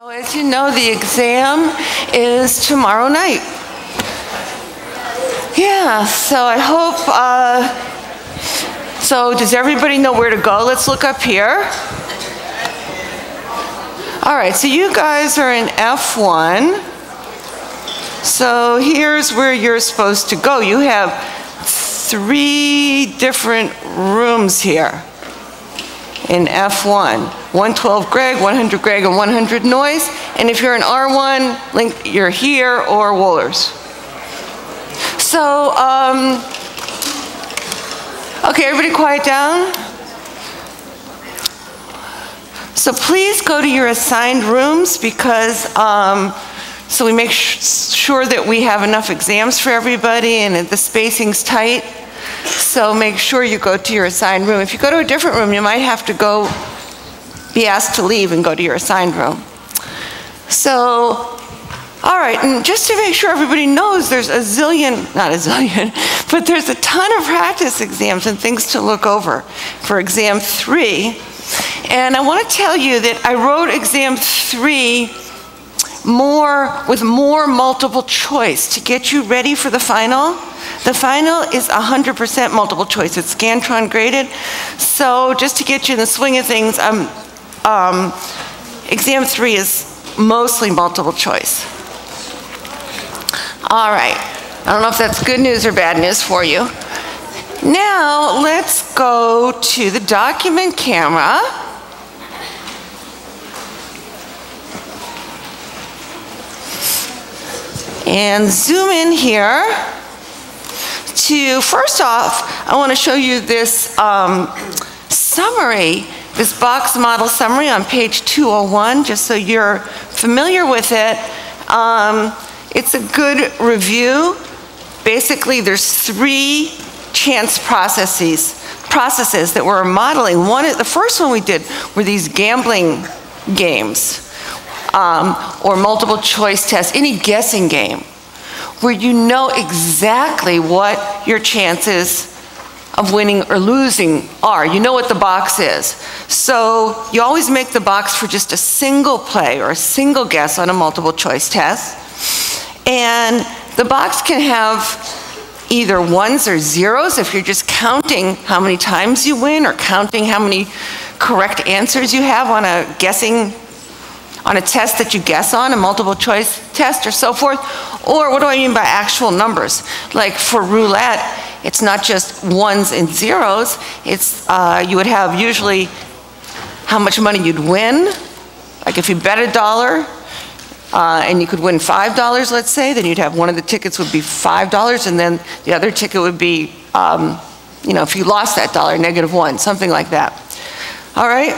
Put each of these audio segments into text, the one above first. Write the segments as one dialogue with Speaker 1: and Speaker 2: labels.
Speaker 1: As you know, the exam is tomorrow night. Yeah, so I hope, so does everybody know where to go? Let's look up here. All right, so you guys are in F1. So here's where you're supposed to go. You have 3 different rooms here in F1. 112 Greg, 100 Greg, and 100 Noise. And if you're in R1, you're here or Wohlers. So, okay, everybody quiet down. So please go to your assigned rooms because, so we make sure that we have enough exams for everybody and the spacing's tight. So make sure you go to your assigned room. If you go to a different room, you might have to be asked to leave and go to your assigned room. So, all right, and just to make sure everybody knows, there's not a zillion, but there's a ton of practice exams and things to look over for exam 3. And I want to tell you that I wrote exam 3 with more multiple choice to get you ready for the final. The final is 100% multiple choice. It's Scantron graded. So just to get you in the swing of things, exam 3 is mostly multiple choice. All right. I don't know if that's good news or bad news for you. Now let's go to the document camera. And zoom in here to, first off, I want to show you this summary, this box model summary on page 201, just so you're familiar with it. It's a good review. Basically, there's 3 chance processes that we're modeling. The first one we did were these gambling games. Or multiple choice tests, any guessing game, where you know exactly what your chances of winning or losing are. You know what the box is. So you always make the box for just a single play or a single guess on a multiple choice test. And the box can have either 1s or 0s if you're just counting how many times you win or counting how many correct answers you have on a test that you guess on, a multiple choice test or so forth. Or what do I mean by actual numbers? Like for roulette, it's not just 1s and 0s. It's, you would have usually how much money you'd win. Like if you bet $1 and you could win $5, let's say, then you'd have one of the tickets would be $5 and then the other ticket would be, if you lost that dollar, -1, something like that. All right?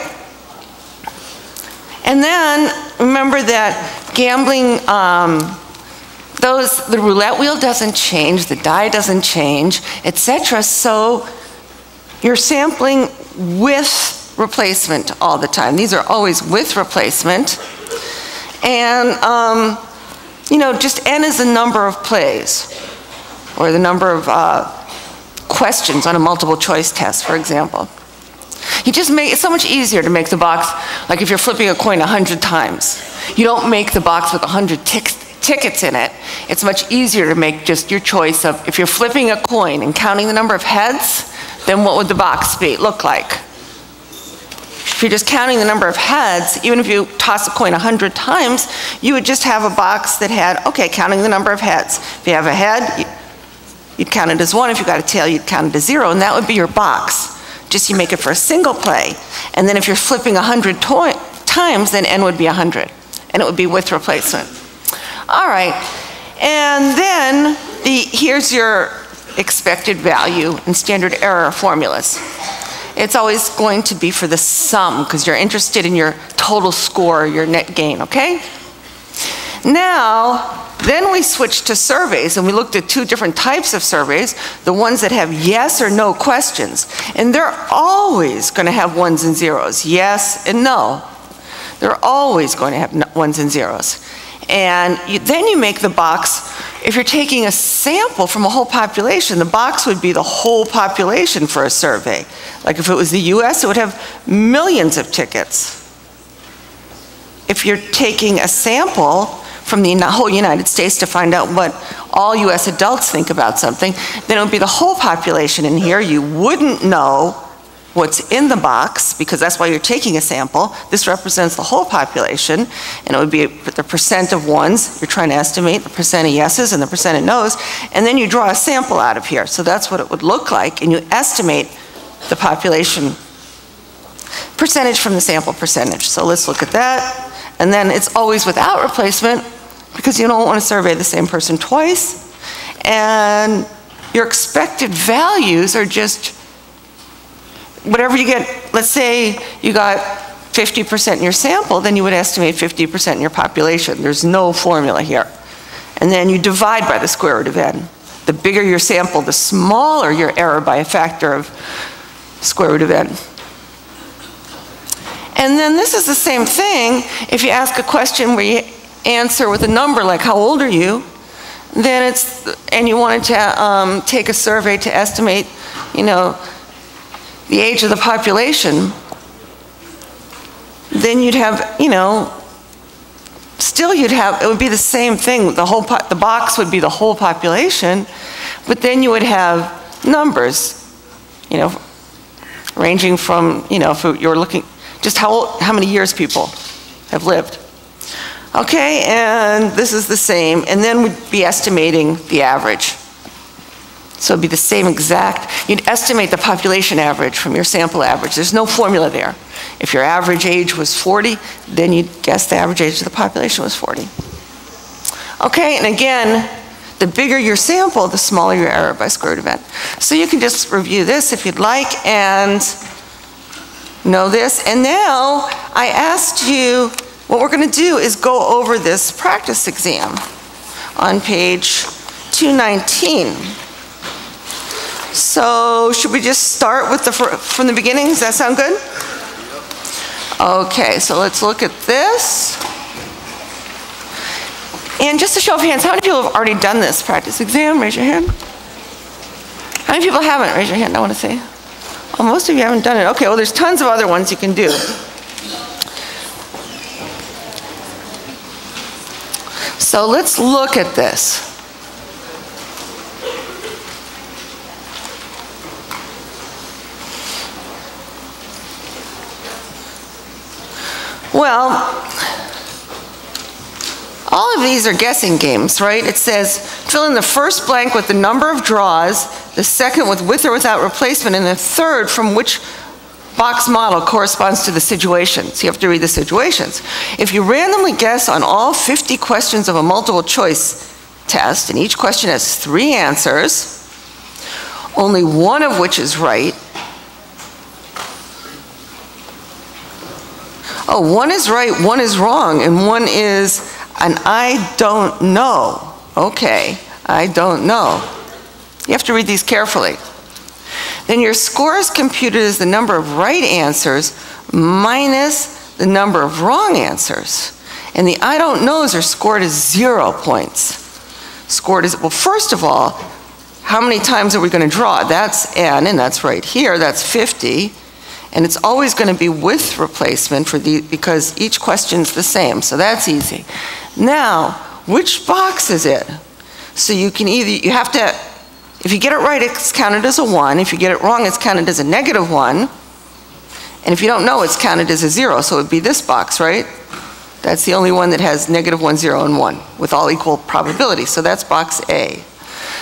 Speaker 1: And then remember that gambling, the roulette wheel doesn't change, the die doesn't change, etc. So you're sampling with replacement all the time. These are always with replacement. And, just N is the number of plays or the number of questions on a multiple choice test, for example. It's so much easier to make the box, like if you're flipping a coin 100 times. You don't make the box with 100 tickets in it. It's much easier to make just your choice of, if you're flipping a coin and counting the number of heads, then what would the box look like? If you're just counting the number of heads, even if you toss a coin 100 times, you would just have a box that had, okay, counting the number of heads. If you have a head, you'd count it as 1. If you got a tail, you'd count it as 0, and that would be your box. Just you make it for a single play. And then if you're flipping 100 times, then N would be 100. And it would be with replacement. All right. And then here's your expected value and standard error formulas. It's always going to be for the sum because you're interested in your total score, your net gain, okay? Now, then we switched to surveys and we looked at 2 different types of surveys, the ones that have yes or no questions. And they're always going to have 1s and 0s, yes and no. They're always going to have 1s and 0s. And then you make the box, if you're taking a sample from a whole population, the box would be the whole population for a survey. Like if it was the US, it would have millions of tickets. if you're taking a sample from the whole United States to find out what all US adults think about something, then it would be the whole population in here. You wouldn't know what's in the box because that's why you're taking a sample. This represents the whole population, and it would be the percent of ones. You're trying to estimate the percent of yeses and the percent of noes, and then you draw a sample out of here. So that's what it would look like, and you estimate the population percentage from the sample percentage. So let's look at that. And then it's always without replacement because you don't want to survey the same person twice. And your expected values are just whatever you get. Let's say you got 50% in your sample, then you would estimate 50% in your population. There's no formula here. And then you divide by the square root of n. The bigger your sample, the smaller your error by a factor of square root of n. And then this is the same thing. If you ask a question where you answer with a number like how old are you, then and you wanted to take a survey to estimate, the age of the population, then you'd have, still it would be the same thing. The box would be the whole population, but then you would have numbers, ranging from, if you're looking, just how many years people have lived. Okay, and this is the same, and then we'd be estimating the average. So it'd be the same exact, you'd estimate the population average from your sample average. There's no formula there. If your average age was 40, then you'd guess the average age of the population was 40. Okay, and again, the bigger your sample, the smaller your error by square root of n. So you can just review this if you'd like and know this. And now I asked you, what we're going to do is go over this practice exam on page 219. So should we just start with from the beginning? Does that sound good? Okay, so let's look at this. And just a show of hands, how many people have already done this practice exam? Raise your hand. How many people haven't? Raise your hand, I want to see. Oh, most of you haven't done it. Okay, well there's tons of other ones you can do. So let's look at this. Well, all of these are guessing games, right? It says, fill in the first blank with the number of draws, the second with or without replacement, and the third from which box model corresponds to the situation. So you have to read the situations. If you randomly guess on all 50 questions of a multiple choice test, and each question has 3 answers, only one of which is right. Oh, one is right, one is wrong, and one is an I don't know. Okay, I don't know. You have to read these carefully. Then your score is computed as the number of right answers minus the number of wrong answers. And the I don't knows are scored as 0 points. Scored as, well, first of all, how many times are we going to draw? That's n, and that's right here, that's 50. And it's always going to be with replacement because each question's the same, so that's easy. Now, which box is it? So you can you have to, if you get it right, it's counted as a 1. If you get it wrong, it's counted as a -1. And if you don't know, it's counted as a 0, so it would be this box, right? That's the only one that has -1, 0, and 1 with all equal probability, so that's box A.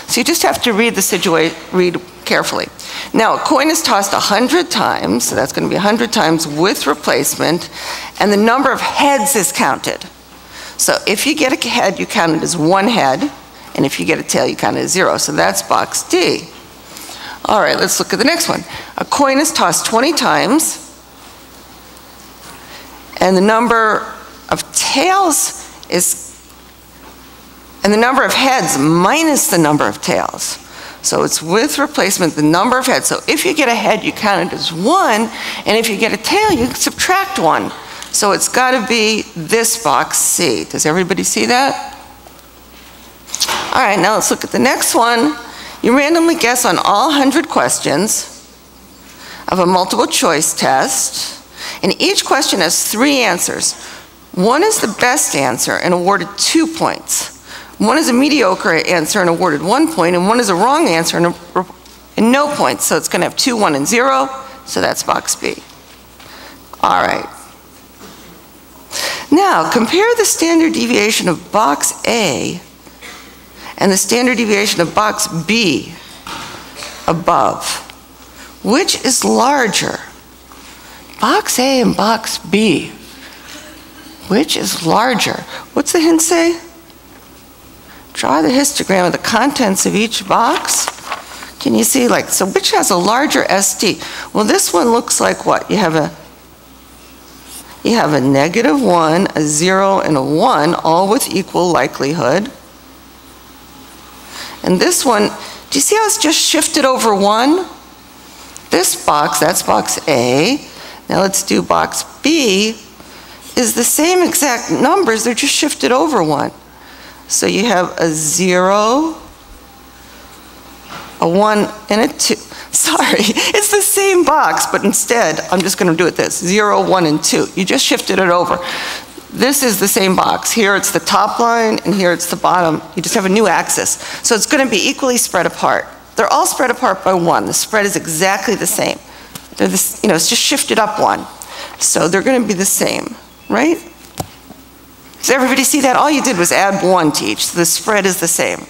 Speaker 1: So you just have to read read carefully. Now, a coin is tossed 100 times, so that's going to be 100 times with replacement, and the number of heads is counted. So if you get a head, you count it as 1 head, and if you get a tail, you count it as 0. So that's box D. All right, let's look at the next one. A coin is tossed 20 times, and the number of tails and the number of heads minus the number of tails. So it's with replacement, the number of heads. So if you get a head, you count it as 1, and if you get a tail, you subtract 1. So it's got to be this box C. Does everybody see that? All right, now let's look at the next one. You randomly guess on all 100 questions of a multiple choice test, and each question has 3 answers. One is the best answer and awarded 2 points. One is a mediocre answer and awarded 1 point, and one is a wrong answer and no points. So it's going to have 2, 1, and 0, so that's box B. All right. Now, compare the standard deviation of box A and the standard deviation of box B above. Which is larger? Box A and box B. Which is larger? What's the hint say? Draw the histogram of the contents of each box. Can you see, like, so which has a larger SD? Well, this one looks like what? You have a -1, a 0, and a 1, all with equal likelihood. And this one, do you see how it's just shifted over 1? This box, that's box A. Now let's do box B, is the same exact numbers, they're just shifted over 1. So you have a 0, a 1, and a 2. Sorry, it's the same box, but instead, I'm just going to do it this, 0, 1, and 2. You just shifted it over. This is the same box. Here it's the top line, and here it's the bottom. You just have a new axis. So it's going to be equally spread apart. They're all spread apart by 1. The spread is exactly the same. They're this, you know, it's just shifted up 1. So they're going to be the same, right? Does everybody see that? All you did was add 1 to each. So the spread is the same.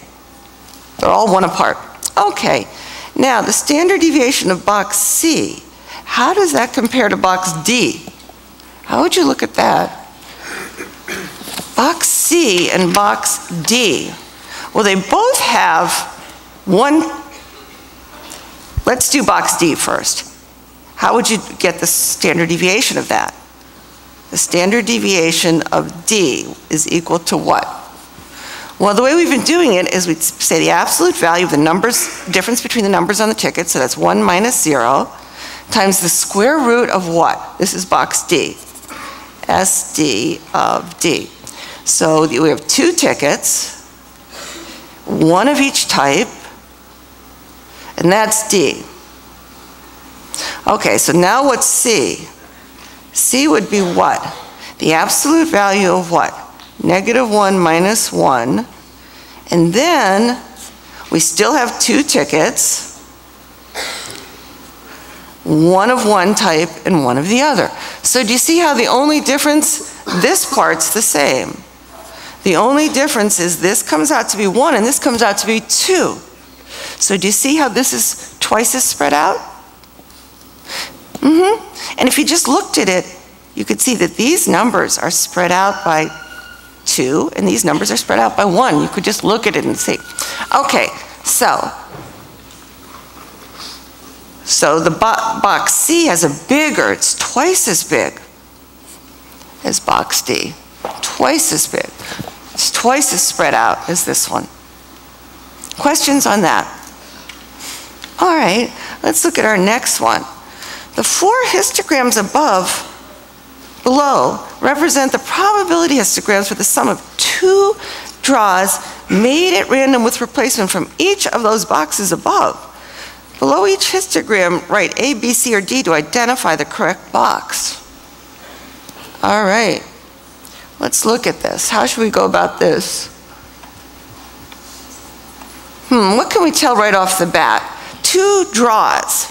Speaker 1: They're all 1 apart. Okay. Now, the standard deviation of box C, how does that compare to box D? How would you look at that? Box C and box D. Well, they both have 1. Let's do box D first. How would you get the standard deviation of that? The standard deviation of D is equal to what? Well, the way we've been doing it is we'd say the absolute value of the numbers, difference between the numbers on the ticket, so that's 1 minus 0, times the square root of what? This is box D. SD of D. So we have 2 tickets, 1 of each type, and that's D. Okay, so now what's C? C would be what? The absolute value of what? -1 minus 1, and then we still have 2 tickets, 1 of one type and 1 of the other. So do you see how the only difference, this part's the same. The only difference is this comes out to be 1 and this comes out to be 2. So do you see how this is twice as spread out? And if you just looked at it, you could see that these numbers are spread out by 2, and these numbers are spread out by 1. You could just look at it and see. Okay, so the box C has a bigger, it's twice as big as box D. Twice as big. It's twice as spread out as this one. Questions on that? All right, let's look at our next one. The 4 histograms below represent the probability histograms for the sum of 2 draws made at random with replacement from each of those boxes above. Below each histogram, write A, B, C, or D to identify the correct box. All right, let's look at this. How should we go about this? What can we tell right off the bat? 2 draws.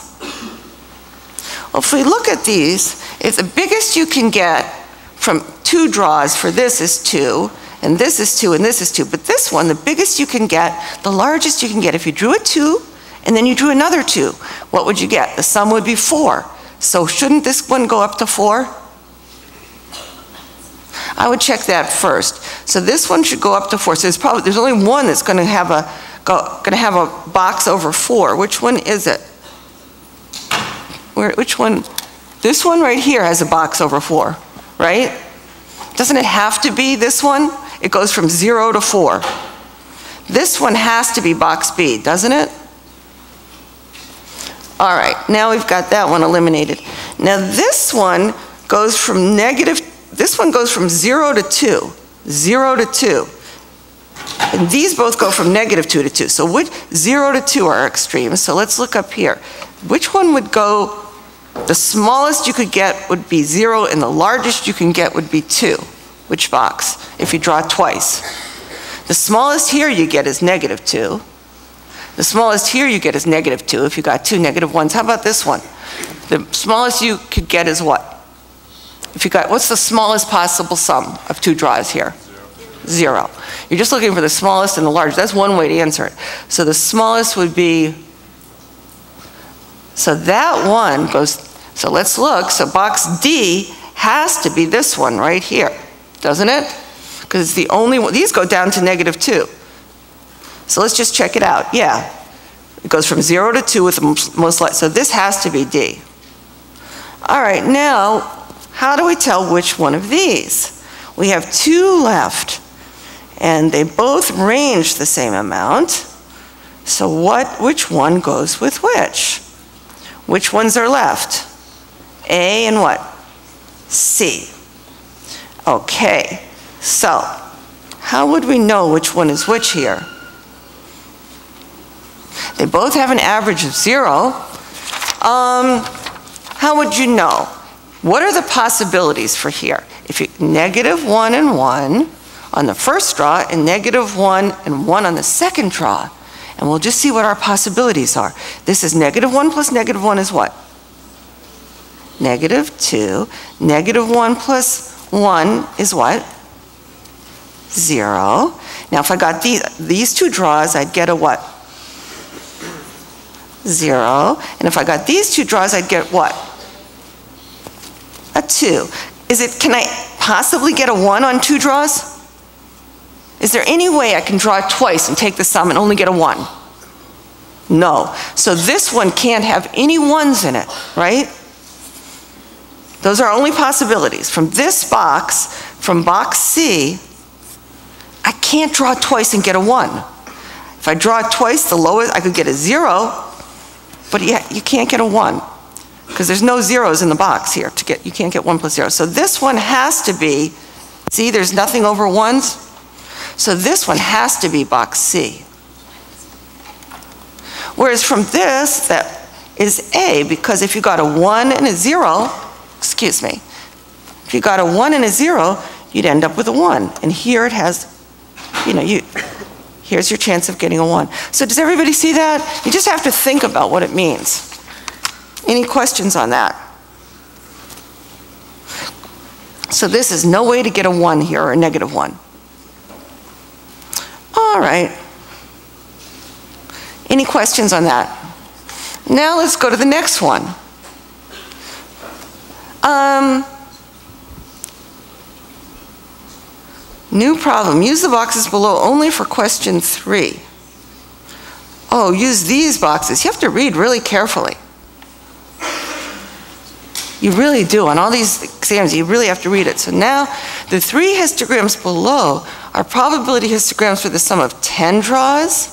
Speaker 1: Well, if we look at these, it's the biggest you can get from 2 draws for this is 2, and this is 2, and this is 2. But this one, the biggest you can get, the largest you can get, if you drew a 2, and then you drew another 2, what would you get? The sum would be 4. So shouldn't this one go up to 4? I would check that first. So this one should go up to 4. So there's only one that's going to have a box over 4. Which one is it? Which one? This one right here has a box over 4, right? Doesn't it have to be this one? It goes from 0 to 4. This one has to be box B, doesn't it? All right, now we've got that one eliminated. Now this one goes from this one goes from 0 to 2, 0 to 2. And these both go from -2 to 2. So 0 to 2 are extremes. So let's look up here. Which one would go, the smallest you could get would be 0, and the largest you can get would be 2. Which box? If you draw twice. The smallest here you get is -2. The smallest here you get is -2 if you got two negative ones. How about this one? The smallest you could get is what? If you got, what's the smallest possible sum of two draws here? 0. You're just looking for the smallest and the largest. That's one way to answer it. So the smallest would be, so that one goes, so let's look. So box D has to be this one right here, doesn't it? Because it's the only one, these go down to -2. So let's just check it out. Yeah, it goes from 0 to 2 with the most likely, so this has to be D. All right, now, how do we tell which one of these? We have 2 left, and they both range the same amount. So which one goes with which? Which ones are left? A and what? C. Okay, so how would we know which one is which here? They both have an average of 0. How would you know? What are the possibilities for here? If you -1 and 1 on the first draw and -1 and 1 on the second draw, and we'll just see what our possibilities are. This is -1 plus -1 is what? -2. -1 plus 1 is what? 0. Now if I got these two draws, I'd get a what? 0. And if I got these two draws, I'd get what? A 2. Can I possibly get a 1 on 2 draws? Is there any way I can draw it twice and take the sum and only get a 1? No. So this one can't have any 1s in it, right? Those are only possibilities. From this box, from box C, I can't draw it twice and get a 1. If I draw it twice, the lowest, I could get a 0, but you can't get a 1 because there's no zeros in the box here to get, you can't get 1 plus 0. So this one has to be, see, there's nothing over 1s. So this one has to be box C. Whereas from this, that is A, because if you got a 1 and a 0, excuse me, if you got a 1 and a 0, you'd end up with a 1. And here it has, here's your chance of getting a 1. So does everybody see that? You just have to think about what it means. Any questions on that? So this is no way to get a 1 here, or a -1. All right. Any questions on that? Now let's go to the next one. New problem. Use the boxes below only for question 3. Oh, use these boxes. You have to read really carefully. You really do. On all these exams, you really have to read it. So now, the 3 histograms below are probability histograms for the sum of 10 draws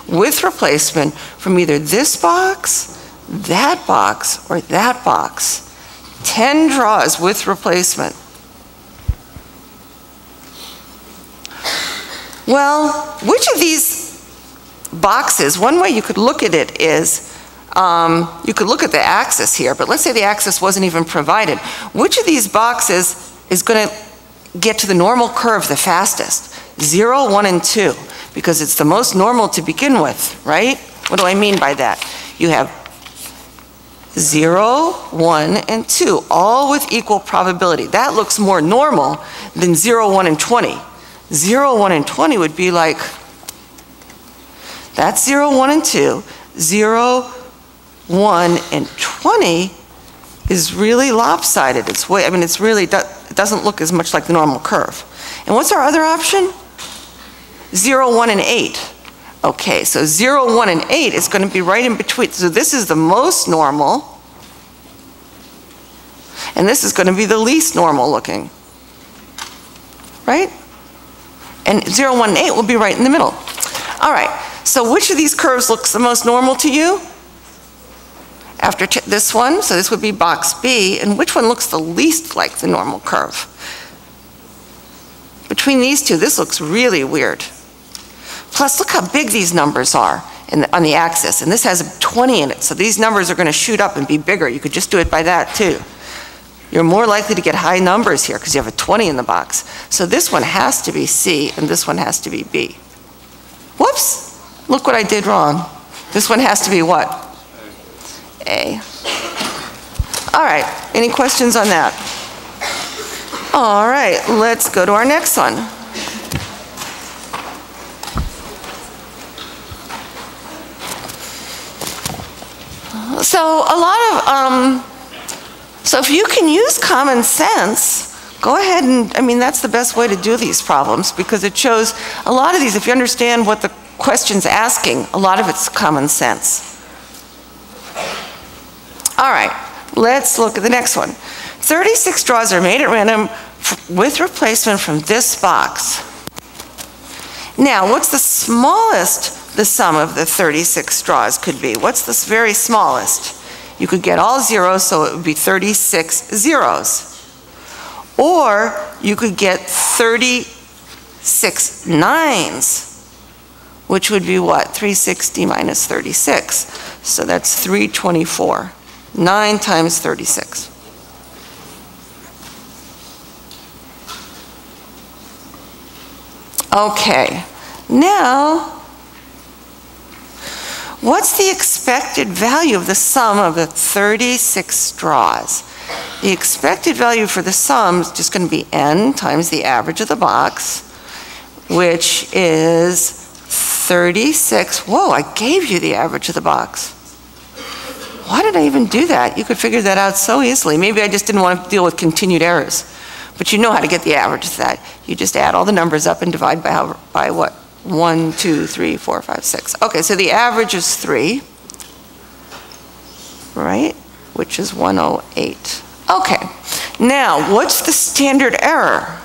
Speaker 1: with replacement from either this box, or that box. 10 draws with replacement. Well, which of these boxes, one way you could look at it is, you could look at the axis here, but let's say the axis wasn't even provided. Which of these boxes is going to get to the normal curve the fastest? 0, 1, and 2, because it's the most normal to begin with, right? What do I mean by that? You have 0, 1, and 2, all with equal probability. That looks more normal than 0, 1, and 20. 0, 1, and 20 would be like, that's 0, 1, and 2. 0, 1, and 20 is really lopsided. It's way, it's really, it doesn't look as much like the normal curve. And what's our other option? 0, 1, and 8. Okay, so 0, 1, and 8 is going to be right in between. So this is the most normal, and this is going to be the least normal looking, right? And 0, 1, and 8 will be right in the middle. All right, so which of these curves looks the most normal to you? After this one, so this would be box B, and which one looks the least like the normal curve? Between these two, this looks really weird. Plus, look how big these numbers are on the axis, and this has a 20 in it, so these numbers are going to shoot up and be bigger. You could just do it by that too. you're more likely to get high numbers here because you have a 20 in the box. So this one has to be C, and this one has to be B. Whoops, look what I did wrong. This one has to be what? A. All right, any questions on that? All right, let's go to our next one. So a lot of, so if you can use common sense, go ahead and, I mean, that's the best way to do these problems because it shows a lot of these, if you understand what the question's asking, a lot of it's common sense. All right, let's look at the next one. 36 draws are made at random with replacement from this box. Now, what's the smallest the sum of the 36 draws could be? What's the very smallest? You could get all zeros, so it would be 36 zeros. Or you could get 36 nines, which would be what? 360 minus 36. So that's 324. 9 times 36. Okay, now, what's the expected value of the sum of the 36 straws? The expected value for the sum is just going to be n times the average of the box, which is 36. Whoa, I gave you the average of the box. Why did I even do that? You could figure that out so easily. Maybe I just didn't want to deal with continued errors. But you know how to get the average of that. You just add all the numbers up and divide by what? 1, 2, 3, 4, 5, 6. Okay, so the average is 3, right? Which is 108. Okay, now what's the standard error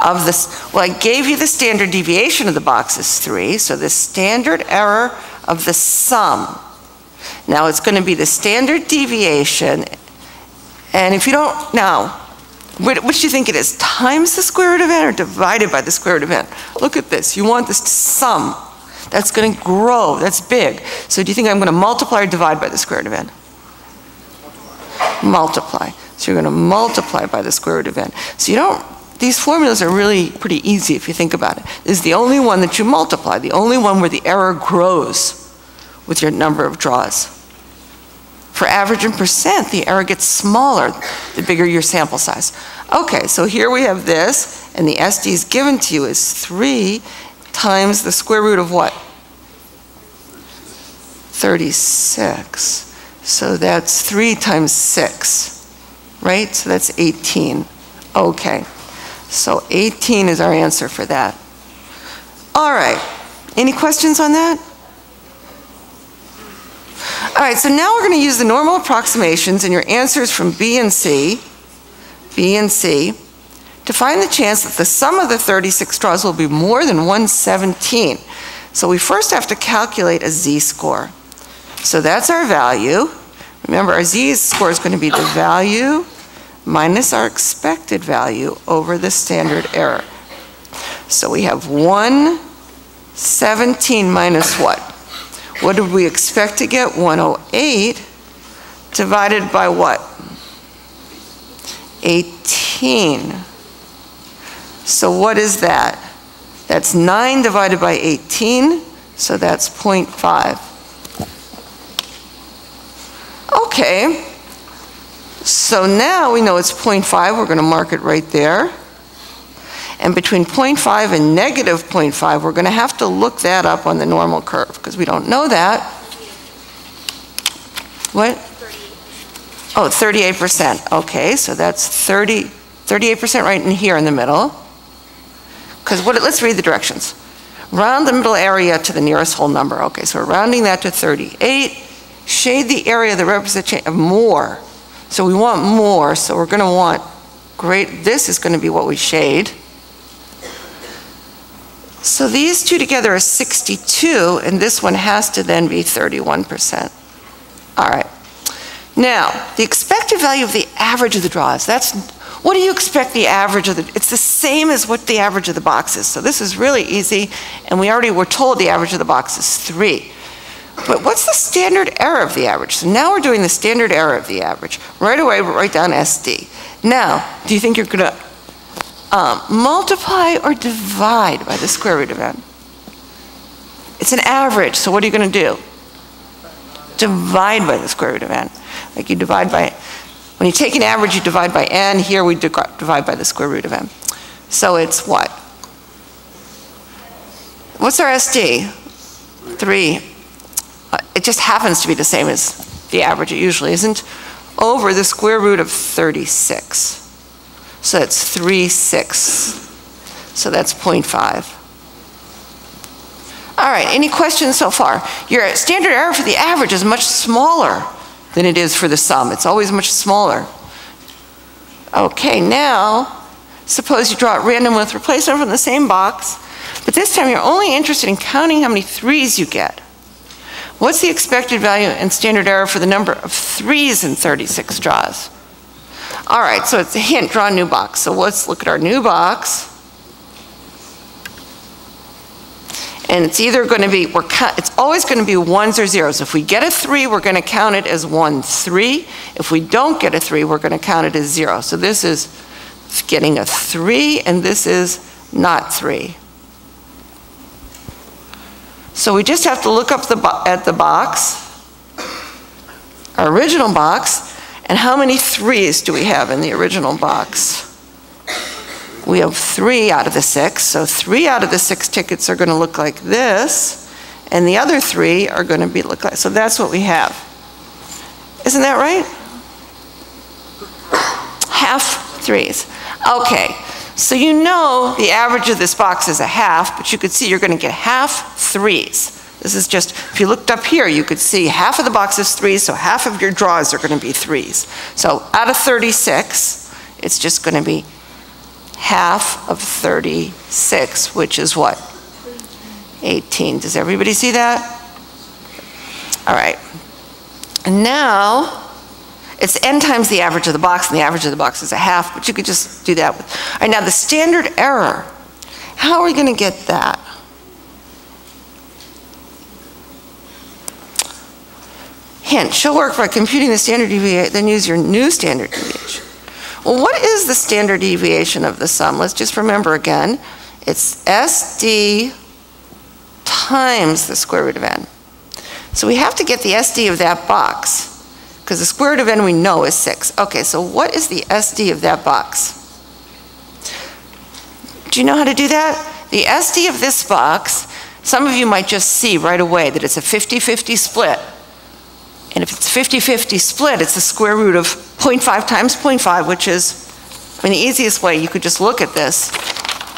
Speaker 1: of this? Well, I gave you the standard deviation of the box is 3, so the standard error of the sum. Now it's going to be the standard deviation, and if you don't, now, which do you think it is? Times the square root of n or divided by the square root of n? Look at this. You want this to sum. That's going to grow. That's big. So do you think I'm going to multiply or divide by the square root of n? Multiply. So you're going to multiply by the square root of n. So you don't, these formulas are really pretty easy if you think about it. This is the only one that you multiply, the only one where the error grows with your number of draws. For average and percent, the error gets smaller the bigger your sample size. Okay, so here we have this, and the SDs given to you is 3 times the square root of what? 36. So that's 3 times 6, right? So that's 18. Okay, so 18 is our answer for that. All right, any questions on that? All right, so now we're going to use the normal approximations and your answers from B and C, to find the chance that the sum of the 36 straws will be more than 117. So we first have to calculate a z-score. So that's our value. Remember, our z-score is going to be the value minus our expected value over the standard error. So we have 117 minus what? What did we expect to get? 108 divided by what? 18. So what is that? That's 9 divided by 18, so that's 0.5. Okay, so now we know it's 0.5. We're going to mark it right there. And between 0.5 and negative 0.5, we're going to have to look that up on the normal curve because we don't know that. What? 38%. Oh, 38%. Okay, so that's 38% right in here in the middle. Because let's read the directions. Round the middle area to the nearest whole number. Okay, so we're rounding that to 38. Shade the area that represents change of more. So we want more, so we're going to want this is going to be what we shade. So these two together are 62, and this one has to then be 31%. All right. Now, the expected value of the average of the draws, what do you expect the average of it's the same as what the average of the box is. So this is really easy, and we already were told the average of the box is 3. But what's the standard error of the average? So now we're doing the standard error of the average. Right away, we'll write down SD. Now, do you think you're going to multiply or divide by the square root of n? It's an average, so what are you going to do? Divide by the square root of n. Like you divide by, when you take an average, you divide by n. Here we divide by the square root of n. So it's what? What's our SD? 3. It just happens to be the same as the average. It usually isn't. Over the square root of 36. So that's 3/6. So that's 0.5. All right, any questions so far? Your standard error for the average is much smaller than it is for the sum. It's always much smaller. Okay, now, suppose you draw at random with replacement from the same box, but this time you're only interested in counting how many 3s you get. What's the expected value and standard error for the number of 3s in 36 draws? All right, so it's a hint, draw a new box. So let's look at our new box. And it's either going to be, it's always going to be 1s or 0s. If we get a 3, we're going to count it as 1, 3. If we don't get a 3, we're going to count it as 0. So this is getting a 3, and this is not 3. So we just have to look up at the box, our original box, and how many 3s do we have in the original box? We have 3 out of the 6, so 3 out of the 6 tickets are going to look like this, and the other 3 are going to look like, so that's what we have. Isn't that right? Half 3s. Okay, so you know the average of this box is a half, but you could see you're going to get half 3s. This is just, if you looked up here, you could see half of the box is 3s, so half of your draws are going to be 3s. So out of 36, it's just going to be half of 36, which is what? 18. Does everybody see that? All right. And now, it's n times the average of the box, and the average of the box is a half, but you could just do that with. All right, now the standard error. How are we going to get that? Hint, show work by computing the standard deviation, then use your new standard deviation. Well, what is the standard deviation of the sum? Let's just remember again. It's SD times the square root of n. So we have to get the SD of that box, because the square root of n we know is 6. Okay, so what is the SD of that box? Do you know how to do that? The SD of this box, some of you might just see right away that it's a 50-50 split. And if it's 50-50 split, it's the square root of 0.5 times 0.5, which is, I mean, the easiest way, you could just look at this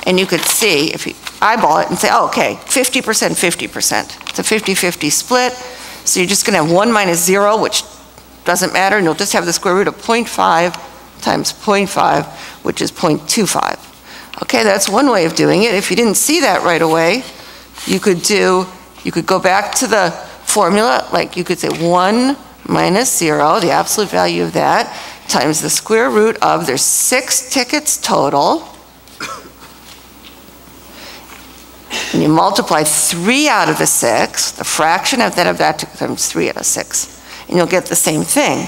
Speaker 1: and you could see, if you eyeball it and say, oh, okay, 50%, 50%. It's a 50-50 split. So you're just going to have 1 minus 0, which doesn't matter, and you'll just have the square root of 0.5 times 0.5, which is 0.25. Okay, that's one way of doing it. If you didn't see that right away, you could go back to the formula, like you could say 1 minus 0, the absolute value of that, times the square root of, there's 6 tickets total, and you multiply 3 out of the 6, the fraction of that times 3 out of 6, and you'll get the same thing.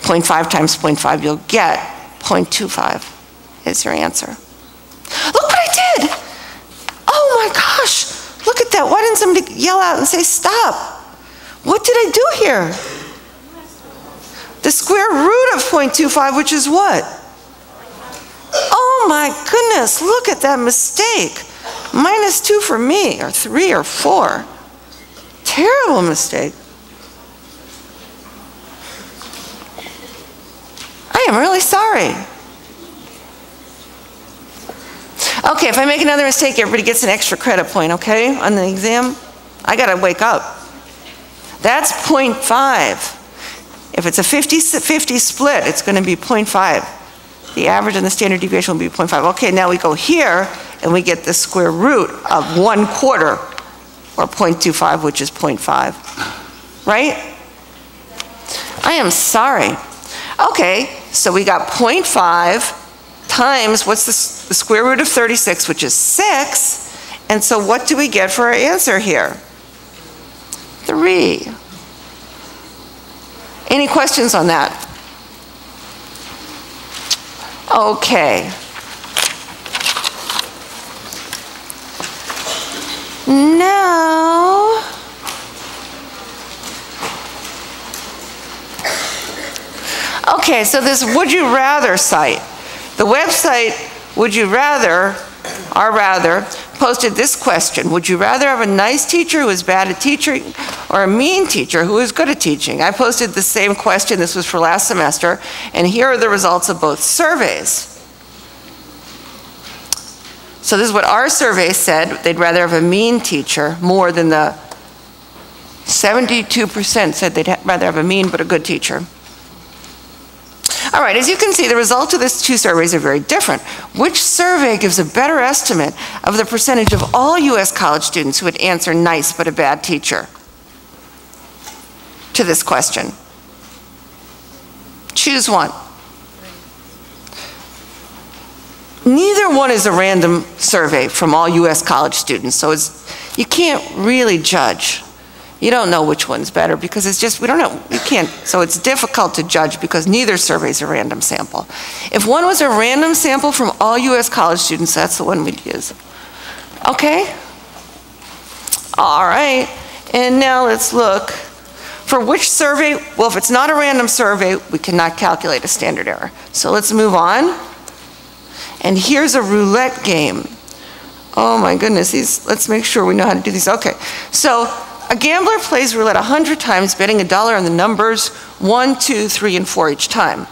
Speaker 1: 0.5 times 0.5, you'll get 0.25 is your answer. Look what I did! Oh my gosh, look at that. Why didn't somebody yell out and say stop? What did I do here? The square root of 0.25, which is what? Oh my goodness, look at that mistake. Minus 2 for me, or 3 or 4. Terrible mistake. I am really sorry. Okay, if I make another mistake, everybody gets an extra credit point, okay, on the exam? I gotta wake up. That's 0.5. If it's a 50-50 split, it's going to be 0.5. The average and the standard deviation will be 0.5. Okay, now we go here, and we get the square root of 1/4, or 0.25, which is 0.5. Right? I am sorry. Okay, so we got 0.5 times, what's the square root of 36, which is 6. And so what do we get for our answer here? 3. Any questions on that? Okay. Now, okay, so this would you rather site. The website Would You Rather, or rather, posted this question: would you rather have a nice teacher who is bad at teaching or a mean teacher who is good at teaching? I posted the same question. This was for last semester, and here are the results of both surveys. So this is what our survey said. They'd rather have a mean teacher more than the 72% said they'd rather have a mean but a good teacher. All right, as you can see, the results of these two surveys are very different. Which survey gives a better estimate of the percentage of all U.S. college students who would answer nice but a bad teacher to this question? Choose one. Neither one is a random survey from all U.S. college students, so you can't really judge. You don't know which one's better because it's just, we don't know, you can't, so it's difficult to judge because neither survey is a random sample. If one was a random sample from all U.S. college students, that's the one we'd use. Okay? All right, and now let's look for which survey. Well, if it's not a random survey, we cannot calculate a standard error. So let's move on. And here's a roulette game. Oh my goodness, let's make sure we know how to do these. Okay, so a gambler plays roulette 100 times, betting $1 on the numbers 1, 2, 3, and 4 each time.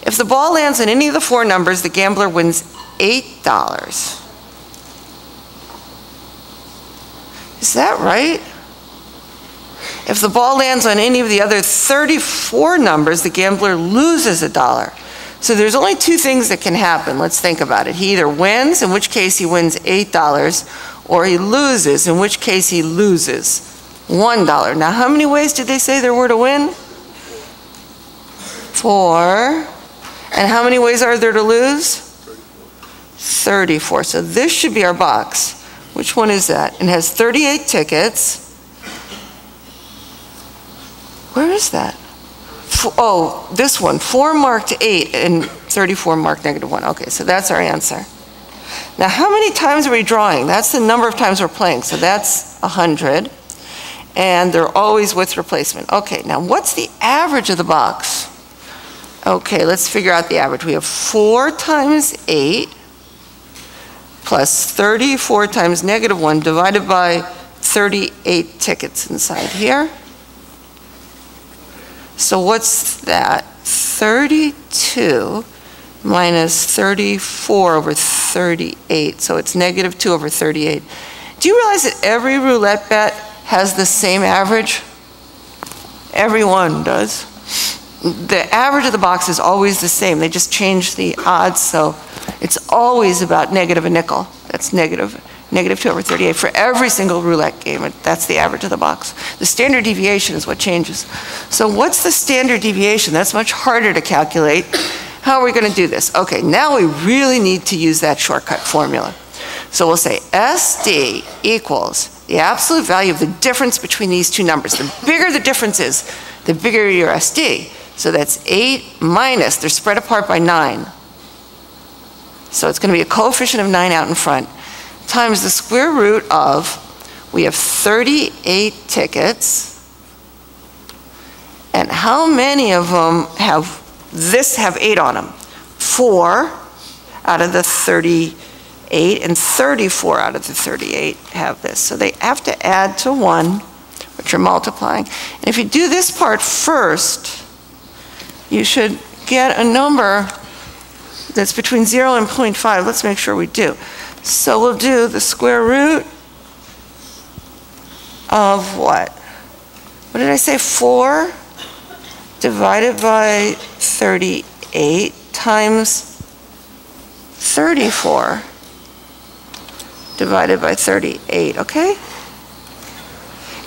Speaker 1: If the ball lands on any of the 4 numbers, the gambler wins $8. Is that right? If the ball lands on any of the other 34 numbers, the gambler loses $1. So there's only 2 things that can happen. Let's think about it. He either wins, in which case he wins $8, or he loses, in which case he loses $1. Now, how many ways did they say there were to win? 4. And how many ways are there to lose? 34. So this should be our box. Which one is that? It has 38 tickets. Where is that? Oh, this one, 4 marked 8 and 34 marked -1. Okay, so that's our answer. Now, how many times are we drawing? That's the number of times we're playing, so that's 100. And they're always with replacement. Okay, now what's the average of the box? Okay, let's figure out the average. We have 4 times 8 plus 34 times -1 divided by 38 tickets inside here. So what's that? 32 minus 34 over 38. So it's -2 over 38. Do you realize that every roulette bet has the same average? Every one does. The average of the box is always the same. They just change the odds, so it's always about negative a nickel. That's -2 over 38 for every single roulette game. That's the average of the box. The standard deviation is what changes. So what's the standard deviation? That's much harder to calculate. How are we going to do this? Okay, now we really need to use that shortcut formula. So we'll say SD equals the absolute value of the difference between these 2 numbers. The bigger the difference is, the bigger your SD. So that's 8 minus, they're spread apart by 9. So it's going to be a coefficient of 9 out in front, times the square root of, we have 38 tickets, and how many of them have 8 on them? 4 out of the 38, and 34 out of the 38 have this. So they have to add to 1, which you're multiplying. And if you do this part first, you should get a number that's between 0 and 0.5. Let's make sure we do. So we'll do the square root of what? What did I say? 4 divided by 38 times 34 divided by 38, okay?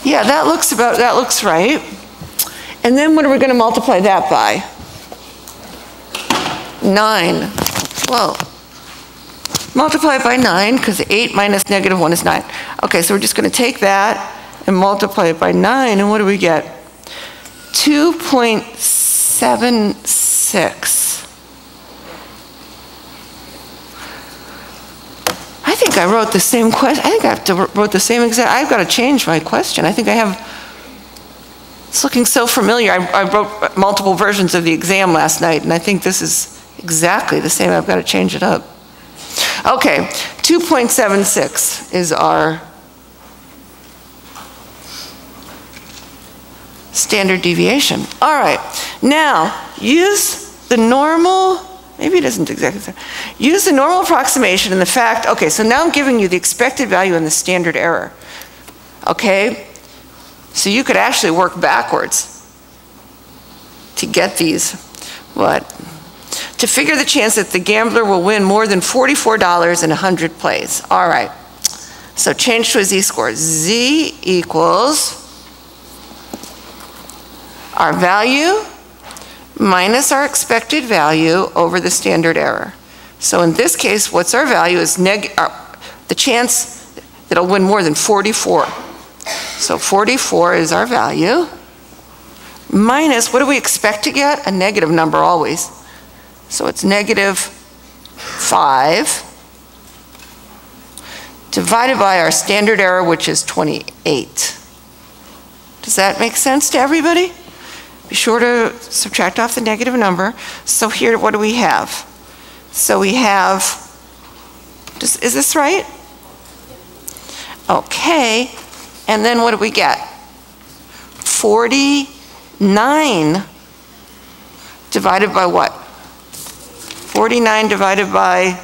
Speaker 1: Yeah, that looks right. And then what are we going to multiply that by? 9. Whoa. Multiply it by 9, because 8 minus -1 is 9. Okay, so we're just going to take that and multiply it by 9, and what do we get? 2.76. I think I wrote the same question. I think I wrote the same exact. I've got to change my question. I think I have. It's looking so familiar. I wrote multiple versions of the exam last night, and I think this is exactly the same. I've got to change it up. Okay, 2.76 is our standard deviation. All right, now use the normal, maybe it isn't exactly the same. Use the normal approximation and the fact, okay, so now I'm giving you the expected value and the standard error. Okay, so you could actually work backwards to get these. What? To figure the chance that the gambler will win more than $44 in 100 plays. All right, so change to a z-score. Z equals our value minus our expected value over the standard error. So in this case, what's our value is the chance that it'll win more than 44. So 44 is our value, minus, what do we expect to get? A negative number always. So it's negative 5, divided by our standard error, which is 28. Does that make sense to everybody? Be sure to subtract off the negative number. So here, what do we have? So we have, is this right? Okay, and then what do we get? 49 divided by what? 49 divided by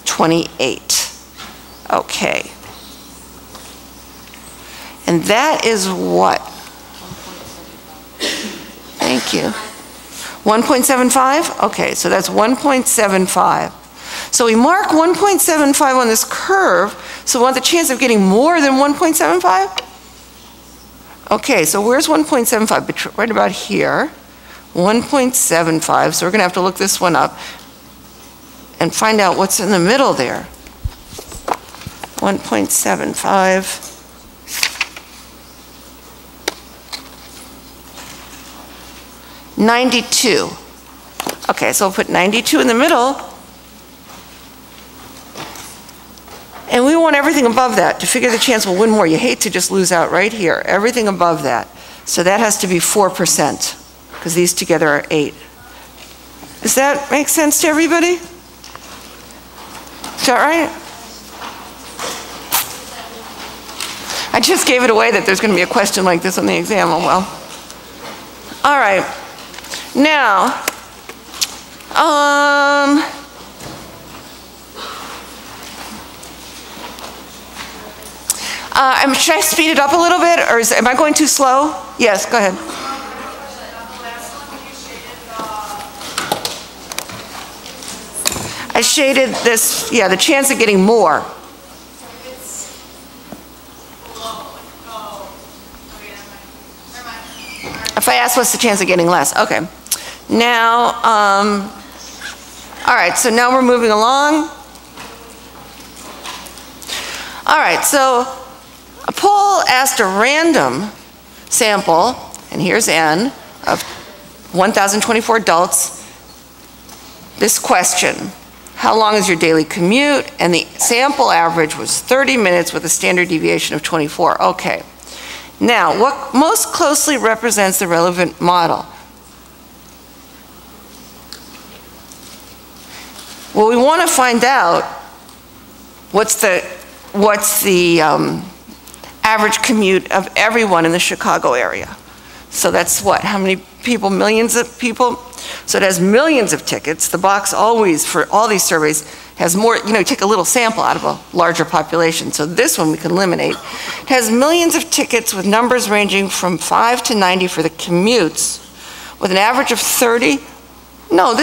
Speaker 1: 28. Okay. And that is what? Thank you. 1.75? Okay, so that's 1.75. So we mark 1.75 on this curve, so we want the chance of getting more than 1.75? Okay, so where's 1.75? Right about here. 1.75, so we're going to have to look this one up and find out what's in the middle there. 1.75. $92. Okay, so we'll put 92 in the middle. And we want everything above that to figure the chance we'll win more. You hate to just lose out right here. Everything above that. So that has to be 4%, because these together are 8. Does that make sense to everybody? Is that right? I just gave it away that there's going to be a question like this on the exam. Oh, well. All right. Now, should I speed it up a little bit, or am I going too slow? Yes, go ahead. I shaded this, yeah, the chance of getting more. If I ask what's the chance of getting less, okay. Now, all right, so now we're moving along. All right, so a poll asked a random sample, and here's N, of 1,024 adults, this question: how long is your daily commute? And the sample average was 30 minutes with a standard deviation of 24. Okay. Now, what most closely represents the relevant model? Well, we want to find out what's the average commute of everyone in the Chicago area. So that's what? How many people? Millions of people? So it has millions of tickets. The box always, for all these surveys, has more, you take a little sample out of a larger population. So this one we can eliminate. It has millions of tickets with numbers ranging from 5 to 90 for the commutes, with an average of 30. No,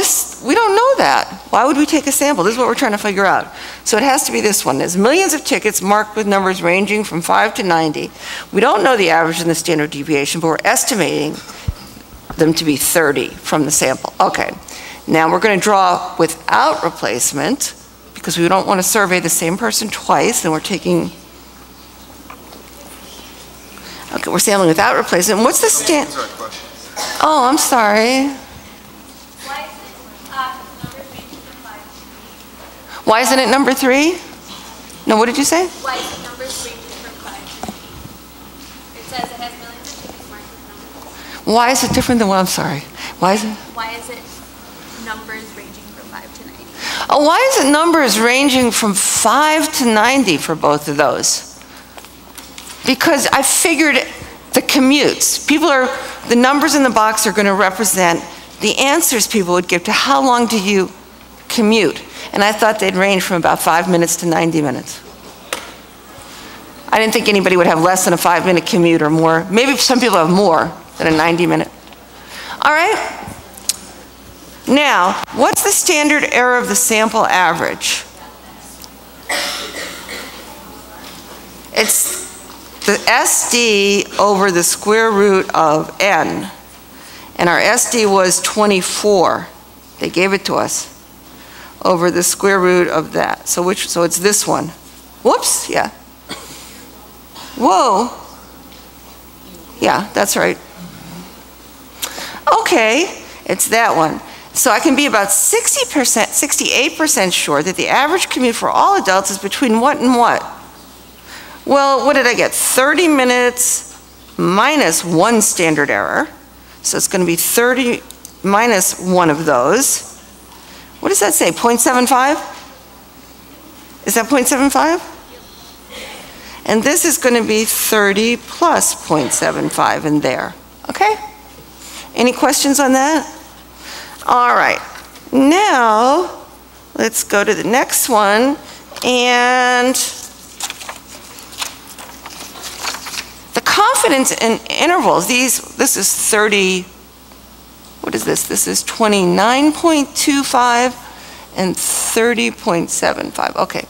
Speaker 1: we don't know that. Why would we take a sample? This is what we're trying to figure out. So it has to be this one. There's millions of tickets marked with numbers ranging from 5 to 90. We don't know the average and the standard deviation, but we're estimating them to be 30 from the sample. Okay, now we're going to draw without replacement, because we don't want to survey the same person twice, and we're taking Okay, we're sampling without replacement. What's the stand? Oh, I'm sorry. Why isn't it number 3? No, what did you say?
Speaker 2: Why is it numbers ranging from 5? It says it has millions of tickets marked with numbers.
Speaker 1: Why is it different than what? I'm sorry. Why is it?
Speaker 2: Why is it numbers ranging from 5 to 90?
Speaker 1: Oh, why is it numbers ranging from 5 to 90 for both of those? Because I figured the commutes. The numbers in the box are going to represent the answers people would give to how long do you commute. And I thought they'd range from about 5 minutes to 90 minutes. I didn't think anybody would have less than a 5-minute commute or more. Maybe some people have more than a 90-minute. All right? Now, what's the standard error of the sample average? It's the SD over the square root of n. And our SD was 24. They gave it to us. Over the square root of that. So it's this one. Whoops, yeah. Whoa. Yeah, that's right. Okay, it's that one. So I can be about 60%, 68% sure that the average commute for all adults is between what and what? Well, what did I get? 30 minutes minus 1 standard error. So it's going to be 30 minus 1 of those. What does that say, 0.75? Is that 0.75? And this is going to be 30 plus 0.75 in there, okay? Any questions on that? All right, now let's go to the next one, and the confidence in intervals, this is 30, what is this? This is 29.25 and 30.75. Okay.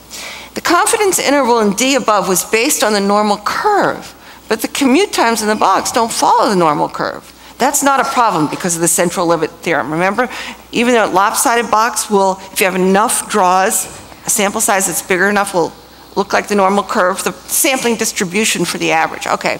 Speaker 1: The confidence interval in D above was based on the normal curve, but the commute times in the box don't follow the normal curve. That's not a problem because of the central limit theorem. Remember, even a lopsided box will, if you have enough draws, a sample size that's bigger enough will look like the normal curve, the sampling distribution for the average. Okay.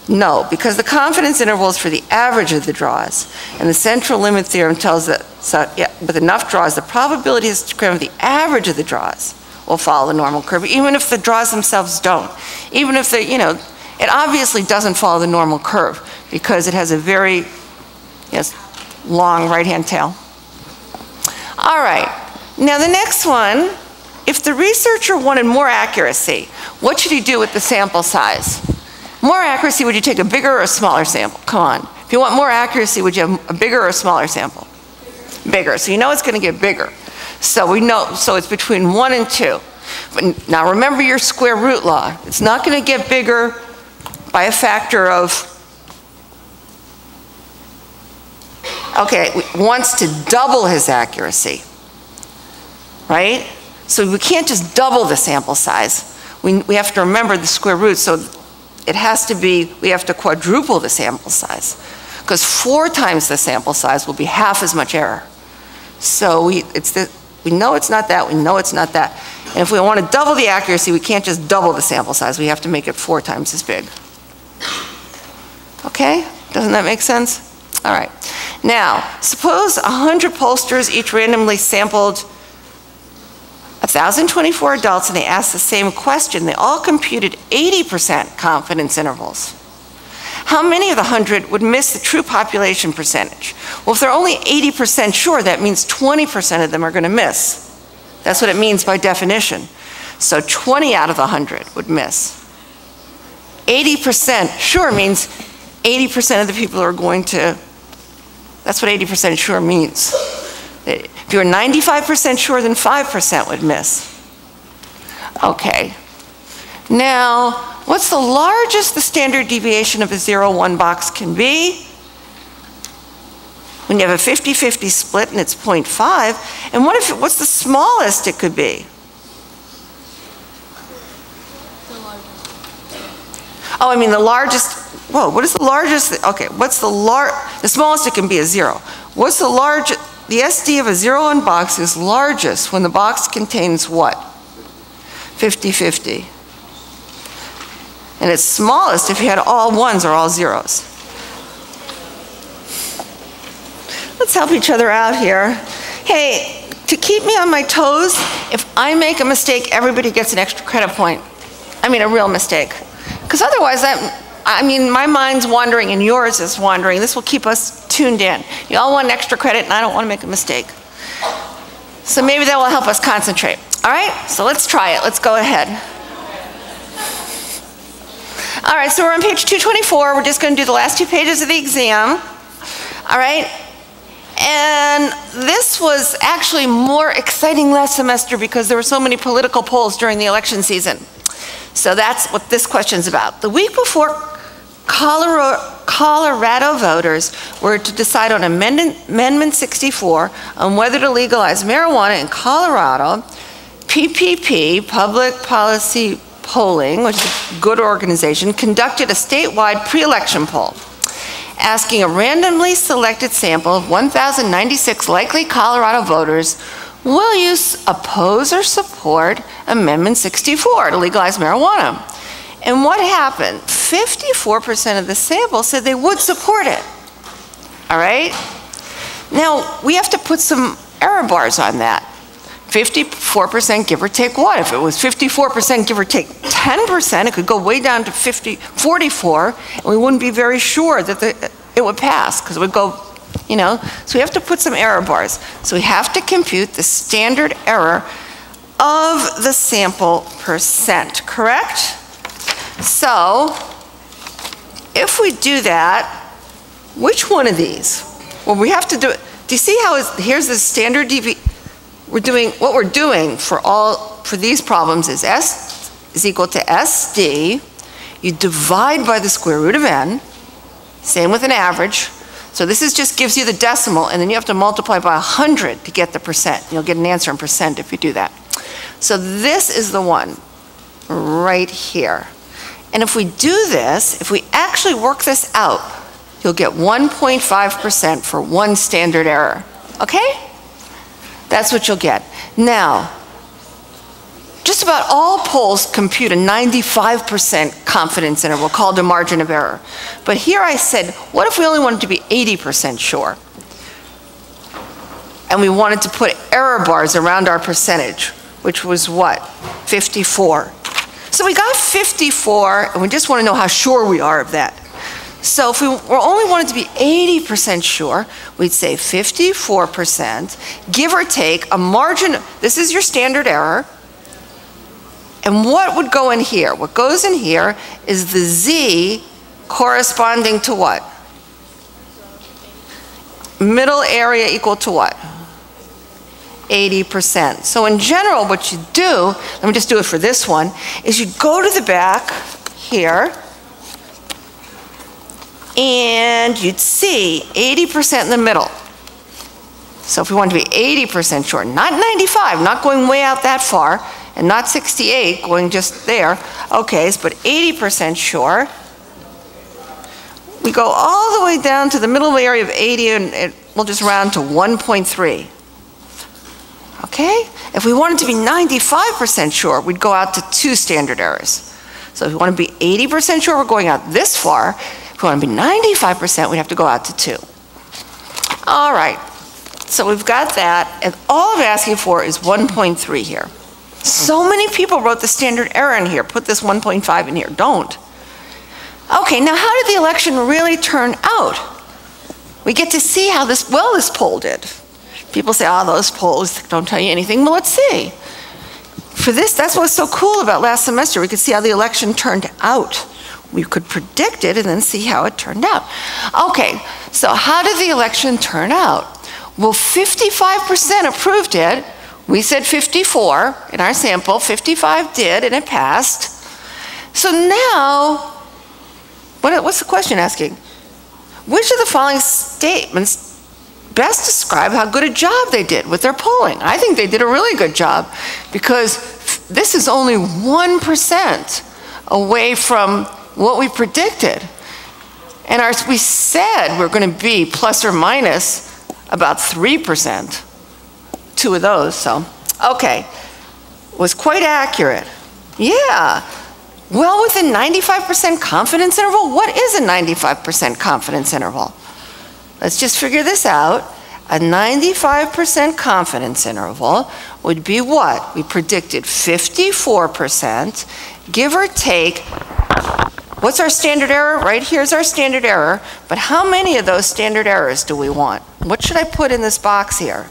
Speaker 1: No, because the confidence interval is for the average of the draws. And the central limit theorem tells us that yeah, with enough draws, the probability is to of the average of the draws will follow the normal curve, even if the draws themselves don't. Even if they, it obviously doesn't follow the normal curve because it has a very long right-hand tail. All right, now the next one, if the researcher wanted more accuracy, what should he do with the sample size? More accuracy, would you take a bigger or a smaller sample? Come on. If you want more accuracy, would you have a bigger or a smaller sample? Bigger. So you know it's going to get bigger. So we know, so it's between 1 and 2. But now remember your square root law. It's not going to get bigger by a factor of, okay, wants to double his accuracy, right? So we can't just double the sample size. We have to remember the square root, so it has to be, we have to quadruple the sample size because 4 times the sample size will be half as much error. So we know it's not that, we know it's not that. And if we want to double the accuracy, we can't just double the sample size, we have to make it 4 times as big. Okay, doesn't that make sense? All right, now suppose 100 pollsters each randomly sampled 1,024 adults and they asked the same question. They all computed 80% confidence intervals. How many of the 100 would miss the true population percentage? Well, if they're only 80% sure, that means 20% of them are going to miss. That's what it means by definition. So 20 out of the 100 would miss. 80% sure means 80% of the people are going to, that's what 80% sure means. If you're 95% sure, then 5% would miss. Okay. Now, what's the largest the standard deviation of a 0-1 box can be? When you have a 50-50 split and it's 0.5, and what's the smallest it could be? Oh, I mean the largest, whoa, what is the largest? Okay, what's the smallest it can be is 0. What's the largest? The SD of a 0-1 box is largest when the box contains what? 50-50. and its smallest if you had all ones or all zeros. Let's help each other out here. Hey, to keep me on my toes, if I make a mistake, everybody gets an extra credit point. I mean, a real mistake. Because otherwise, my mind's wandering and yours is wandering. This will keep us tuned in. You all want an extra credit, and I don't want to make a mistake. So maybe that will help us concentrate. All right, so let's try it. Let's go ahead. All right, so we're on page 224. We're just going to do the last 2 pages of the exam. All right, and this was actually more exciting last semester because there were so many political polls during the election season. So that's what this question's about. The week before Colorado voters were to decide on Amendment 64 on whether to legalize marijuana in Colorado, PPP, Public Policy Polling, which is a good organization, conducted a statewide pre-election poll, asking a randomly selected sample of 1,096 likely Colorado voters, will you oppose or support Amendment 64 to legalize marijuana? And what happened? 54% of the sample said they would support it. All right? Now, we have to put some error bars on that. 54% give or take what? If it was 54% give or take 10%, it could go way down to 44, and we wouldn't be very sure that it would pass, because it would go, you know. So we have to put some error bars. So we have to compute the standard error of the sample percent, correct? So if we do that, which one of these? Well, we have to do it. Do you see how here's the standard deviation? What we're doing for these problems is S is equal to SD. You divide by the square root of n. Same with an average. So this just gives you the decimal, and then you have to multiply by 100 to get the percent. You'll get an answer in percent if you do that. So this is the one right here. And if we do this, if we actually work this out, you'll get 1.5% for one standard error. Okay? That's what you'll get. Now, just about all polls compute a 95% confidence interval called a margin of error. But here I said, what if we only wanted to be 80% sure? And we wanted to put error bars around our percentage, which was what? 54. So we got 54, and we just want to know how sure we are of that. So if we only wanted to be 80% sure, we'd say 54%, give or take a margin. This is your standard error. And what would go in here? What goes in here is the z corresponding to what? Middle area equal to what? 80%. So in general, what you do, let me just do it for this one, is you go to the back here, and you'd see 80% in the middle. So if we want to be 80% sure, not 95, not going way out that far, and not 68, going just there, okay, but 80% sure, we go all the way down to the middle area of 80, and we'll just round to 1.3. Okay? If we wanted to be 95% sure, we'd go out to 2 standard errors. So if we want to be 80% sure, we're going out this far. If we want to be 95%, we'd have to go out to 2. All right, so we've got that, and all I'm asking for is 1.3 here. So many people wrote the standard error in here. Put this 1.5 in here. Don't. Okay, now how did the election really turn out? We get to see how this poll did. People say, oh, those polls don't tell you anything. Well, let's see. For this, that's what's so cool about last semester. We could see how the election turned out. We could predict it and then see how it turned out. Okay, so how did the election turn out? Well, 55% approved it. We said 54 in our sample. 55 did, and it passed. So now, what's the question asking? Which of the following statements best describe how good a job they did with their polling? I think they did a really good job, because this is only 1% away from what we predicted. And we said we're going to be plus or minus about 3%. 2 of those, so, okay. Was quite accurate. Yeah. well within 95% confidence interval. What is a 95% confidence interval? Let's just figure this out. A 95% confidence interval would be what? We predicted 54%, give or take. What's our standard error? Right here's our standard error, but how many of those standard errors do we want? What should I put in this box here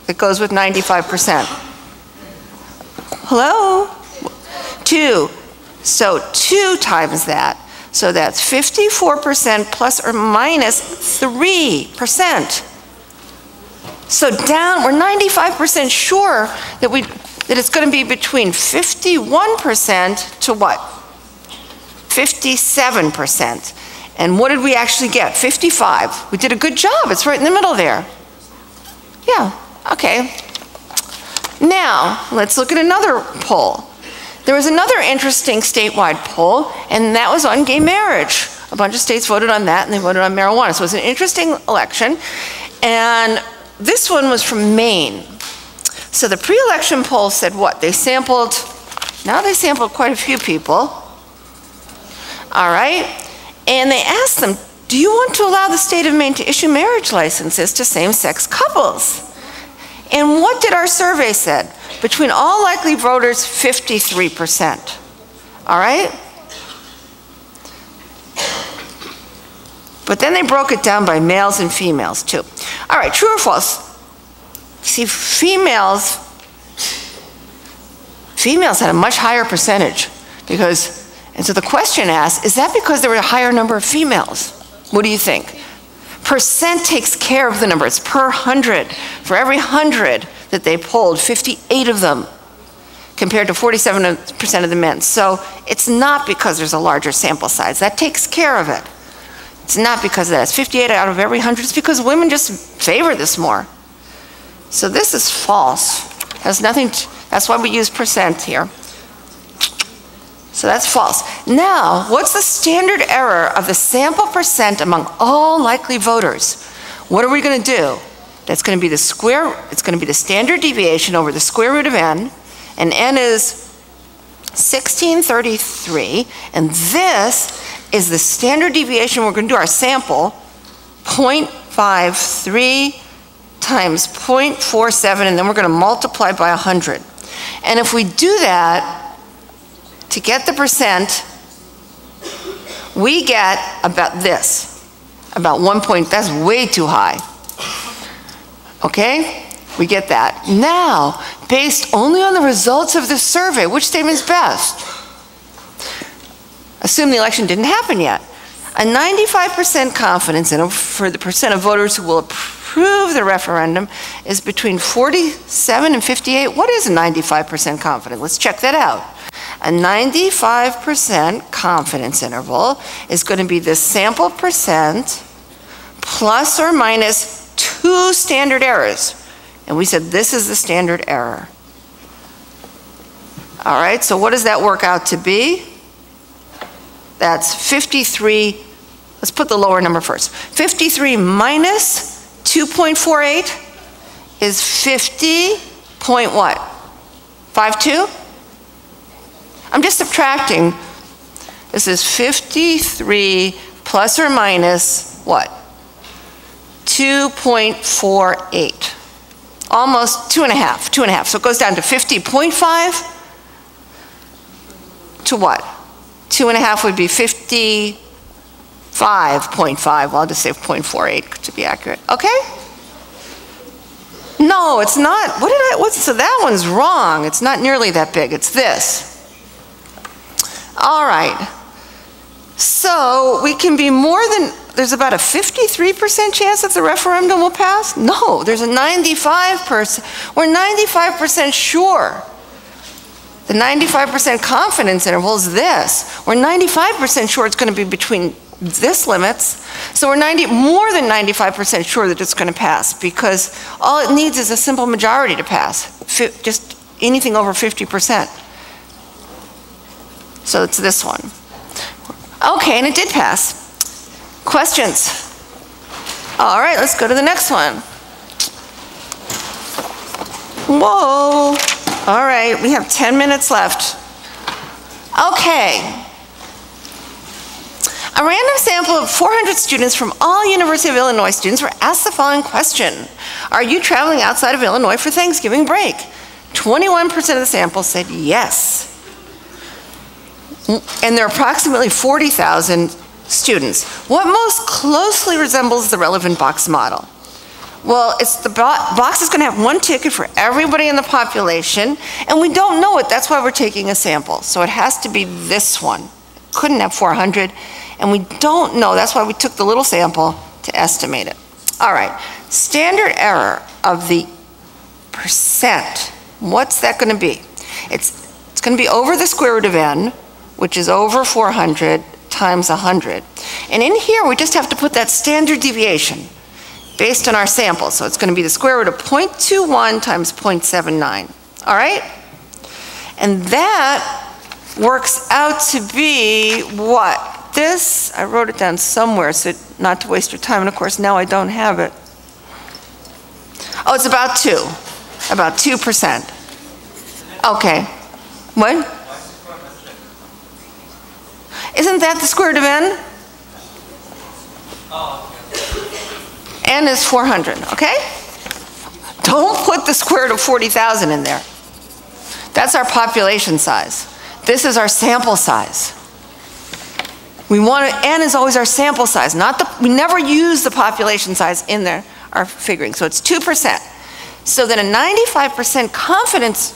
Speaker 1: that goes with 95%? Hello? 2. So 2 times that. So that's 54% plus or minus 3%. So down, we're 95% sure that it's going to be between 51% to what? 57%. And what did we actually get? 55. We did a good job. It's right in the middle there. Yeah, okay. Now, let's look at another poll. There was another interesting statewide poll, and that was on gay marriage. A bunch of states voted on that, and they voted on marijuana. So it was an interesting election. And this one was from Maine. So the pre-election poll said what? They sampled quite a few people. All right? And they asked them, do you want to allow the state of Maine to issue marriage licenses to same-sex couples? And what did our survey say? Between all likely voters, 53%. All right? But then they broke it down by males and females too. All right, true or false? See, females had a much higher percentage and so the question asked, is that because there were a higher number of females? What do you think? Percent takes care of the number. It's per 100. For every 100 that they polled, 58 of them compared to 47% of the men. So it's not because there's a larger sample size. That takes care of it. It's not because of that. It's 58 out of every 100. It's because women just favor this more. So this is false. Has nothing to, that's why we use percent here. So that's false. Now, what's the standard error of the sample percent among all likely voters? What are we going to do? That's going to be it's going to be the standard deviation over the square root of n, and n is 1633, and this is the standard deviation. We're going to do our sample, 0.53 times 0.47, and then we're going to multiply by 100. And if we do that, to get the percent, we get about this, about 1 point. That's way too high. Okay? We get that. Now, based only on the results of the survey, which statement's best? Assume the election didn't happen yet. A 95% confidence interval for the percent of voters who will approve the referendum is between 47 and 58. What is a 95% confidence? Let's check that out. A 95% confidence interval is going to be the sample percent plus or minus 2 standard errors. And we said this is the standard error. All right, so what does that work out to be? That's 53. Let's put the lower number first. 53 minus 2.48 is 50 point what? 52? I'm just subtracting. This is 53 plus or minus what? 2.48. Almost 2.5. So it goes down to 50.5 to what? 2.5 would be 55.5. Well, I'll just say 0.48 to be accurate. Okay? No, it's not. So that one's wrong. It's not nearly that big. It's this. All right, so we can be there's about a 53% chance that the referendum will pass? No, there's a 95%. We're 95% sure. The 95% confidence interval is this. We're 95% sure it's going to be between this limits. So we're more than 95% sure that it's going to pass, because all it needs is a simple majority to pass, just anything over 50%. So it's this one. Okay, and it did pass. Questions? All right, let's go to the next one. Whoa. All right, we have 10 minutes left. Okay. A random sample of 400 students from all University of Illinois students were asked the following question. Are you traveling outside of Illinois for Thanksgiving break? 21% of the sample said yes. And there are approximately 40,000 students. What most closely resembles the relevant box model? Well, it's the box is going to have one ticket for everybody in the population, and we don't know it. That's why we're taking a sample. So it has to be this one. Couldn't have 400, and we don't know. That's why we took the little sample to estimate it. All right, standard error of the percent. What's that going to be? It's going to be over the square root of n, which is over 400 times 100. And in here, we just have to put that standard deviation based on our sample. So it's going to be the square root of 0.21 times 0.79. All right? And that works out to be what? This, I wrote it down somewhere so not to waste your time. And of course, now I don't have it. Oh, it's about 2. About 2%. Okay. What? Isn't that the square root of n? N is 400, okay? Don't put the square root of 40,000 in there. That's our population size. This is our sample size. We want to, n is always our sample size, not the, we never use the population size in there, our figuring. So it's 2%. So then a 95% confidence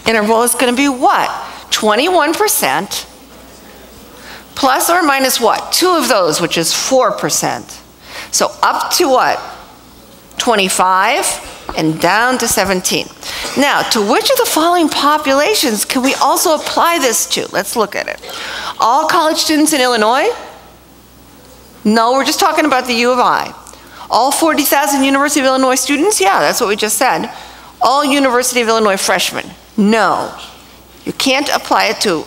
Speaker 1: interval is going to be what? 21% plus or minus what? 2 of those, which is 4%. So up to what? 25 and down to 17. Now, to which of the following populations can we also apply this to? Let's look at it. All college students in Illinois? No, we're just talking about the U of I. All 40,000 University of Illinois students? Yeah, that's what we just said. All University of Illinois freshmen? No. You can't apply it to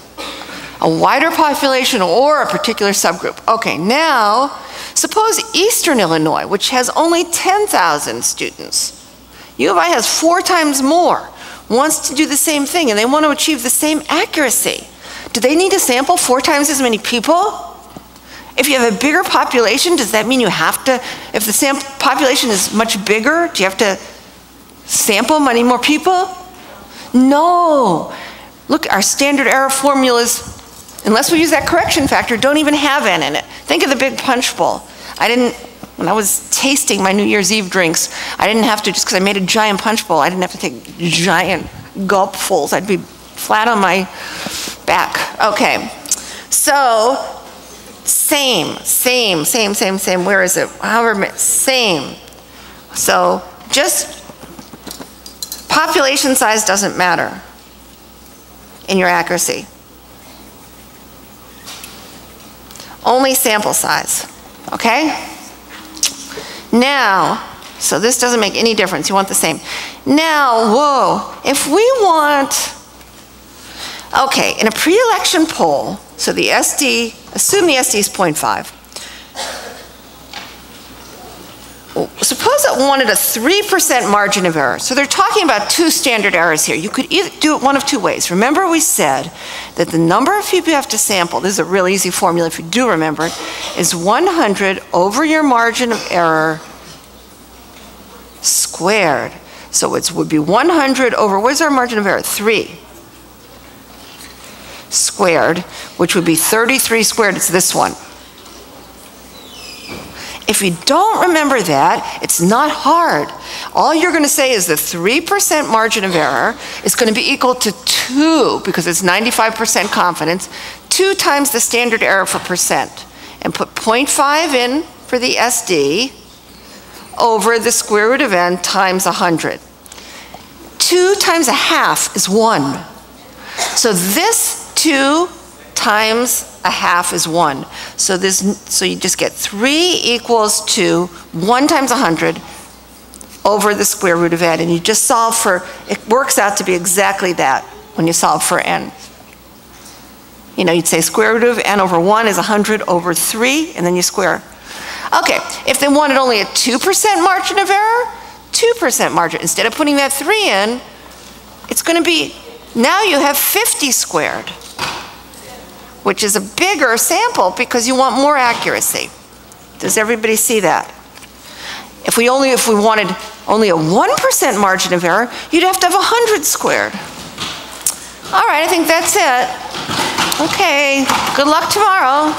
Speaker 1: a wider population or a particular subgroup. Okay, now, suppose Eastern Illinois, which has only 10,000 students. U of I has 4 times more, wants to do the same thing, and they want to achieve the same accuracy. Do they need to sample 4 times as many people? If you have a bigger population, does that mean you have to, if the population is much bigger, do you have to sample many more people? No. Look, our standard error formulas, unless we use that correction factor, don't even have n in it. Think of the big punch bowl. When I was tasting my New Year's Eve drinks, I didn't have to, just because I made a giant punch bowl, I didn't have to take giant gulpfuls. I'd be flat on my back. Okay, so same. Where is it? Same. So just population size doesn't matter in your accuracy. Only sample size, okay? Now, so this doesn't make any difference, you want the same. Now, whoa, if we want, okay, in a pre-election poll, so the SD, assume the SD is 0.5. Suppose it wanted a 3% margin of error. So they're talking about 2 standard errors here. You could either do it one of 2 ways. Remember we said that the number of people you have to sample, this is a real easy formula if you do remember it, is 100 over your margin of error squared. So it would be 100 over, what is our margin of error? 3 squared, which would be 33 squared. It's this one. If you don't remember that, it's not hard. All you're going to say is the 3% margin of error is going to be equal to 2, because it's 95% confidence, 2 times the standard error for percent. And put 0.5 in for the SD over the square root of n times 100. 2 times a half is 1. So this 2 times a half is 1. So you just get 3 equals to 1 times 100 over the square root of n. And you just solve for, it works out to be exactly that when you solve for n. You know, you'd say square root of n over 1 is 100 over 3, and then you square. Okay, if they wanted only a 2% margin of error, 2% margin. Instead of putting that 3 in, it's going to be, now you have 50 squared. which is a bigger sample because you want more accuracy. Does everybody see that? If we wanted only a 1% margin of error, you'd have to have 100 squared. All right, I think that's it. Okay, good luck tomorrow.